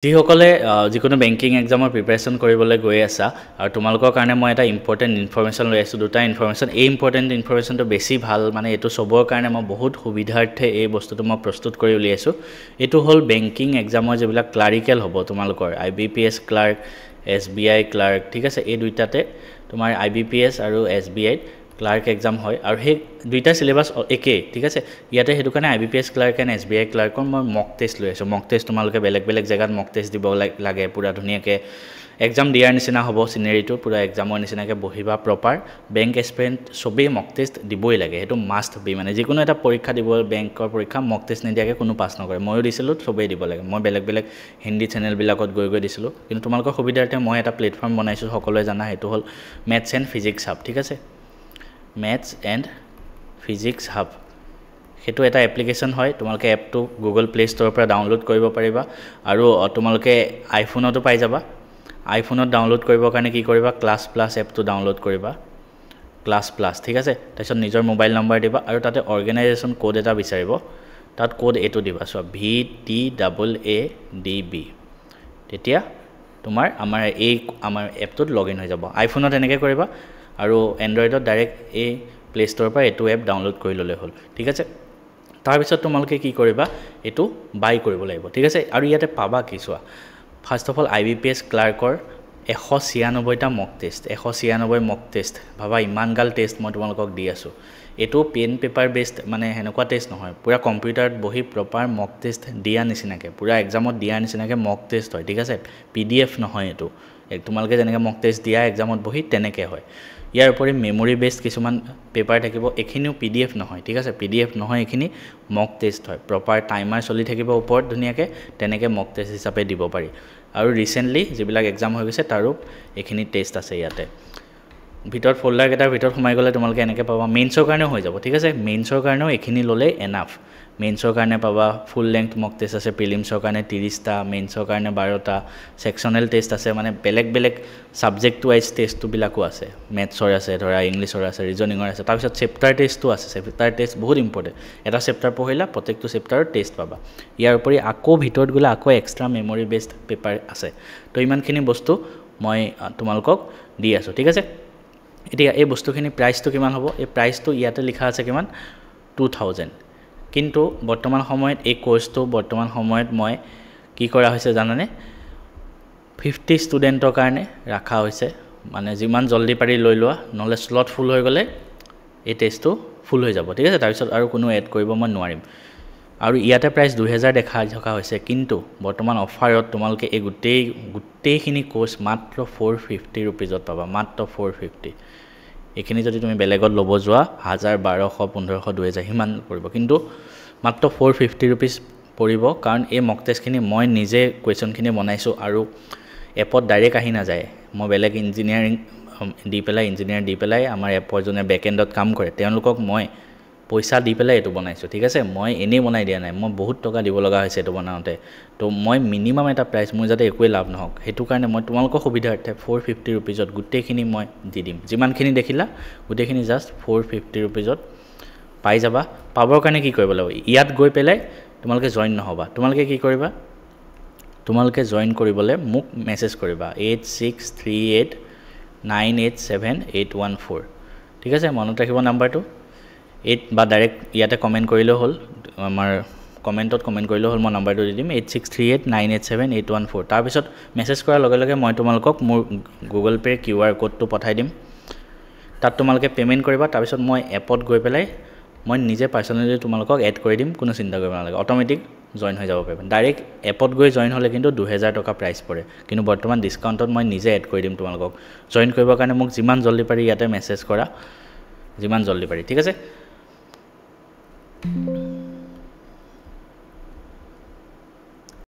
যিসকলে যিকোনো banking এক্সামৰ preparation কৰিবলৈ গৈ আছা আৰু তোমালোকৰ কাৰণে মই এটা ইম্পৰ্টেণ্ট ইনফৰমেশ্যন লৈ আছোঁ দুটা ইনফৰমেশ্যন এই ইম্পৰ্টেণ্ট ইনফৰমেশ্যনটো বেছি ভাল মানে এইটো চবৰ কাৰণে মই বহুত সুবিধাৰ্থে এই বস্তুটো মই প্ৰস্তুত কৰি উলিয়াইছোঁ এইটো হ'ল বেংকিং এক্সামৰ যিবিলাক ক্লাৰিকেল হ'ব তোমালোকৰ IBPS ক্লাৰ্ক SBI ক্লাৰ্ক ঠিক আছে এই দুইটাতে তোমাৰ IBPS আৰু SBI ক্লাৰ্ক এক্সাম হয় আৰু সেই দুইটা সিলেবাস একে ঠিক আছে ইয়াতে হেতু কাৰণে IBPS ক্লাৰ্ক এণ্ড SBI ক্লাৰ্কৰ মই মক টেষ্ট লৈ আছোঁ মক টেষ্ট তোমালোকে বেলেগ বেলেগ জায়গাত মক টেষ্ট দিব লাগে পুৰা ধুনীয়াকৈ এক্সাম দিয়াৰ নিচিনা হ'ব সিনাৰিটো পুৰা এক্সামৰ নিচিনাকৈ বহিবা প্ৰপাৰ বেংক এক্সপেৰিয়েন্স সবেই মক টেষ্ট দিবই লাগে সেইটো মাষ্ট বি মানে যিকোনো এটা পৰীক্ষা দিব বেংকৰ পৰীক্ষা মক টেষ্ট নিদিয়াকৈ কোনো পাছ নকৰে ময়ো দিছিলোঁ সবেই দিব লাগে মই বেলেগ বেলেগ হিন্দী চেনেলবিলাকত গৈ দিছিলোঁ কিন্তু তোমালোকৰ সুবিধাৰ্থে মই এটা প্লেটফৰ্ম বনাইছোঁ সকলোৱে জানা সেইটো হ'ল মেথছ এণ্ড ফিজিক্স হাব ঠিক আছে Maths and Physics Hub সেইটো এটা এপ্লিকেশ্যন হয় তোমালোকে এপটো Google Play Store পৰা ডাউনলোড কৰিব পাৰিবা আৰু তোমালোকে আইফোনতো পাই যাবা আইফোনত ডাউনলোড কৰিবৰ কাৰণে কি কৰিবা ক্লাছ প্লাছ এপটো ডাউনলোড কৰিবা ক্লাছ প্লাছ ঠিক আছে তাৰপিছত নিজৰ মোবাইল নম্বৰ দিবা আৰু তাতে অৰ্গেনাইজেশ্যন কোড এটা বিচাৰিব তাত কোড এটো দিবা সো VTAADB তেতিয়া তোমাৰ আমাৰ এপটোত লগইন হৈ যাব আইফোনত এনেকৈ কৰিবা আৰু এন্ড্ৰইডত ডাইৰেক্ট এই প্লে ষ্ট'ৰ পৰা এটো এপ ডাউনলোড কৰি ল'লে হ'ল ঠিক আছে তাৰ পিছত তোমালোকে কি কৰিবা এটো বাই কৰিব লাগিব ঠিক আছে আৰু ইয়াতে পাবা কি চোৱা ফাৰ্স্ট অফ অল IBPS ক্লাৰ্কৰ 196টা মক টেষ্ট 196 মক টেষ্ট ভাবা ইমান গাল টেষ্ট মই তোমালোকক দি আছো এটো পেন পেপাৰ বেসড মানে হেনেকুৱা টেষ্ট নহয় পুৰা কম্পিউটাৰত বহি প্ৰপাৰ মক টেষ্ট দিয়া নিচিনাকে পুৰা এক্সামত দিয়া নিচিনাকে মক টেষ্ট হয় ঠিক আছে PDF নহয় এটো তোমালোকে যেনেকৈ মক টেষ্ট দিয়া এক্সামত বহি তেনেকৈ হয় ইয়াৰ উপৰি মেমৰি বেসড কিছুমান পেপাৰ থাকিব এখিনিও PDF নহয় ঠিক আছে PDF নহয় এখিনি মক টেষ্ট হয় প্ৰপাৰ টাইমাৰ চলি থাকিব ওপৰত ধুনীয়াকৈ তেনেকৈ মক টেষ্ট হিচাপে দিব পাৰি আৰু ৰিসেন্টলি যিবিলাক এক্সাম হৈ গৈছে তাৰো এখিনি টেষ্ট আছে ইয়াতে ভিতৰত ফোল্ডাৰ কেটাৰ ভিতৰত সোমাই গলে তোমালোকে এনেকৈ পাবা মেইনছৰ কাৰণে হৈ যাব ঠিক আছে মেইনছৰ কাৰণেও এখিনি ললে এনাফ মেইনছৰ কাৰণে পাবা ফুল লেংথ মক টেষ্ট আছে প্ৰিলিমছৰ কাৰণে 30টা মেইনছৰ কাৰণে 12টা সেকশনাল টেষ্ট আছে মানে বেলেগ বেলেগ সাবজেক্ট ওয়াইজ টেষ্টটো বিলাকো আছে মেথছৰ আছে ধৰা ইংলিছৰ আছে ৰিজনিংৰ আছে তাৰ পিছত চেপ্টাৰ টেষ্টটো আছে চেপ্টাৰ টেষ্ট বহুত ইম্পৰ্টেন্ট এটা চেপ্টাৰ পঢ়িলা প্ৰত্যেকটো চেপ্টাৰৰ টেষ্ট পাবা ইয়াৰ উপৰি আকৌ ভিতৰত গলে আকৌ এক্সট্ৰা মেমৰি বেসড পেপাৰ আছে তো ইমানখিনি বস্তু মই তোমালোকক দি আছো ঠিক আছে এতিয়া এই বস্তুখিনি প্ৰাইসটো কিমান হ'ব এই প্ৰাইসটো ইয়াতে লিখা আছে কিমান 2000 কিন্তু বৰ্তমান সময়ত এই কোৰ্সটো বৰ্তমান সময়ত মই কি কৰা হৈছে জানানে 50 ষ্টুডেন্টৰ কাৰণে ৰাখা হৈছে মানে যিমান জলদি পাৰি লৈ লোৱা নহলে স্লট ফুল হৈ গলে এই টেষ্টটো ফুল হৈ যাব ঠিক আছে তাৰ পিছত আৰু কোনো এড কৰিব মই নোৱাৰিম আৰু ইয়াতে প্ৰাইস 2000 দেখা হৈছে কিন্তু বৰ্তমান অফাৰত তোমালোকে এই গোটেইখিনি কোৰ্স মাত্ৰ 450 रुपीजত পাবা মাত্ৰ 450 এখিনি যদি তুমি বেলেগত লব যোৱা 1000 1200 1500 2000 হিমান পৰিব কিন্তু মাত্ৰ 450 रुपीज পৰিব কাৰণ এই মক টেষ্টখিনি মই নিজে কোৱেশ্চনখিনি বনাইছো আৰু এপত ডাইৰেক্ট আহি না যায় মই বেলেগ ইঞ্জিনিয়াৰিং ইঞ্জিনিয়াৰ দি পেলাই আমাৰ এপৰ জনে বেকএন্ডত কাম কৰে তেওঁলোকক মই পইচা দি পেলাই এটো বনাইছো ঠিক আছে মই এনে বনাই দিয়া নাই মই বহুত টকা দিব লগা হৈছে এটো বনাওতে তো মই মিনিমাম এটা প্ৰাইস মোৰ যাতে একোই লাভ নহওক হেতু কাৰণে মই তোমালোকৰ সুবিধাৰ্থে 450 रुपीजত গুটেইখিনি মই দি দিম যিমানখিনি দেখিলা গুটেইখিনি জাস্ট 450 रुपीजত পাই যাবা পাবৰ কাৰণে কি কৰিব লাগিব ইয়াত গৈ পেলাই তোমালোকে জয়েন নহবা তোমালোকে কি কৰিবা তোমালোকে জয়েন কৰিবলে মোক মেছেজ কৰিবা 8638987814 ঠিক আছে মনত ৰাখিব নাম্বাৰটো 8 বা ডাইৰেক্ট ইয়াতে কমেন্ট কৰিলে হ'ল আমাৰ কমেন্টত কমেন্ট কৰিলে হ'ল মই নাম্বাৰটো দি দিম 8638987814 তাৰ পিছত মেছেজ কৰাৰ লগে লগে মই তোমালোকক মোৰ Google Pay QR কোডটো পঠাই দিম তাত তোমালোকে পেমেন্ট কৰিবা তাৰ পিছত মই এপত গৈ পেলাই মই নিজে পাৰ্সোনালি তোমালোকক এড কৰি দিম কোনো চিন্তা কৰিব নালাগে অটোমেটিক জয়েন হৈ যাব পাৰিবা ডাইৰেক্ট এপত গৈ জয়েন হলে কিন্তু 2000 টকা প্ৰাইস পৰে কিন্তু বৰ্তমান ডিসকাউন্টত মই নিজে এড কৰি দিম তোমালোকক জয়েন কৰিবৰ কাৰণে মোক যিমান জলদি পাৰি ইয়াতে মেছেজ কৰা যিমান জলদি পাৰি ঠিক আছে